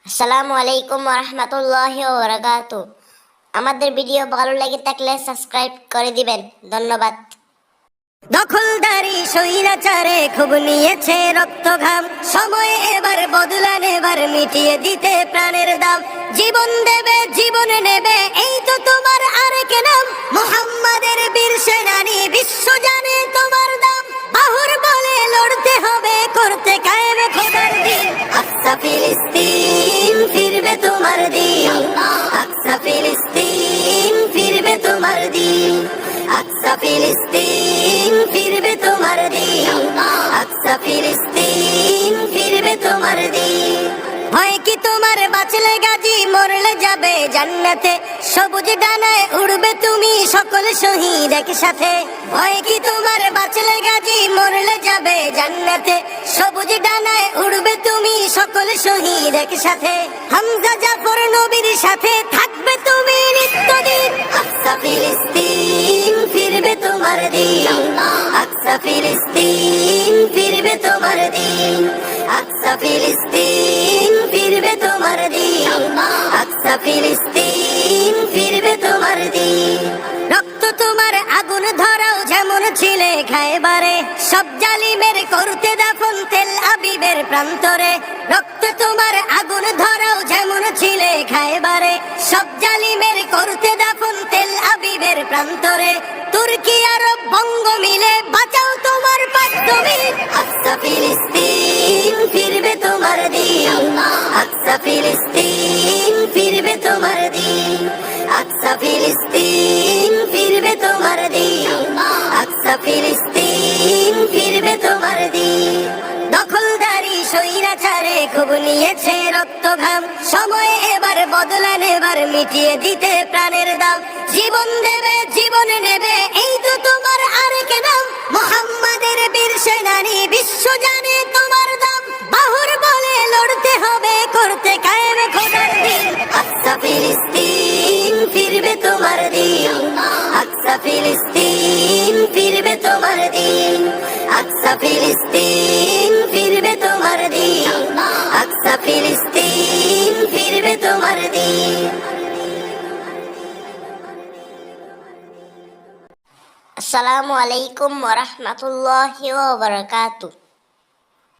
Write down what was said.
আসসালামু আলাইকুম ওয়া রাহমাতুল্লাহি ওয়া বারাকাতুহু। আমাদের ভিডিও ভালো লেগে থাকলে সাবস্ক্রাইব করে দিবেন। ধন্যবাদ। দখলদারি স্বৈরাচারে খুব নিয়েছে রক্ত ঘাম, সময় এবার বদলা নেবার মিটিয়ে দিতে প্রাণের দাম। জীবন দেবে জীবন নেবে, এই তো তোমার আরেক নাম। মুহাম্মাদের বীর সেনানী, বিশ্ব জানে তোমার দাম। বাহুর বলে লড়তে হবে, করতে কায়েম খোদার দিন। আকসা ফিলিস্তিন ফিরবে তোমার দিন, আকসা ফিলিস্তিন ফিরবে তোমার দিন, আকসা ফিলিস্তিন ফিরবে তোমার দিন, আকসা ফিলিস্তিন ফিরবে তোমার দিন। হয় কি তোমার বাঁচলে গাজী, মরলে যাবে জান্নাতে। সবুজ ডানায় উড়বে তুমি সকল শহীদ একসাথে। হয় কি তোমার বাঁচলে গাজী, মরলে যাবে জান্নাতে। সবুজ ডানায় উড়বে তুমি সকল শহীদ একসাথে। হামজা জাফর নবীর সাথে থাকবে তুমি নিত্যদিন। আকসা ফিলিস্তিন ফিরবে তোমার দিন, আকসা ফিলিস্তিন ফিরবে তোমার দিন, আকসা ফিলিস্তিন ফিরবে তোমার দিন, আকসা ফিলিস্তিন ফিরবে তোমার দিন। রক্ত তোমার আগুন ধরাও যেমন ছিলে খায়বারে, সব জালিমের করতে দাফন তেল আবিবের প্রান্তরে। রক্ত তোমার আগুন ধরাও যেমন ছিলে খায়বারে, সব জালিমের করতে দাফন তেল আবিবের প্রান্তরে। তুর্কি আরব বঙ্গ মিলে বাঁচাও তোমার পাঁচজমি। আকসা ফিলিস্তিন ফিরবে তোমার দিন, আকসা ফিলিস্তিন ফিরবে তোমার দিন, আকসা ফিলিস্তিন ফিরবে তোমার দিন, আকসা ফিলিস্তিন ফিরবে তোমার দিন। দখলদারি স্বৈরাচারে খুব নিয়েছে রক্ত ঘাম, সময় এবার বদলা নেবার মিটিয়ে দিতে প্রাণের দাম। জীবন দেবে জীবন নেবে, এই তো তোমার আরেক নাম। মুহাম্মাদের বীর সেনানী, বিশ্ব জানে তোমার দাম। বাহুর বলে লড়তে হবে, করতে কায়েম খোদার দিন। আকসা ফিলিস্তিন ফিরবে তোমার দিন, আকসা ফিলিস্তিন ফিরবে তোমার দিন, আকসা ফিলিস্তিন ফিরবে তোমার দিন, আকসা ফিলিস্তিন ফিরবে তোমার দিন। আসসালামু আলাইকুম ওয়া রাহমাতুল্লাহি ওয়া বারাকাতুহু।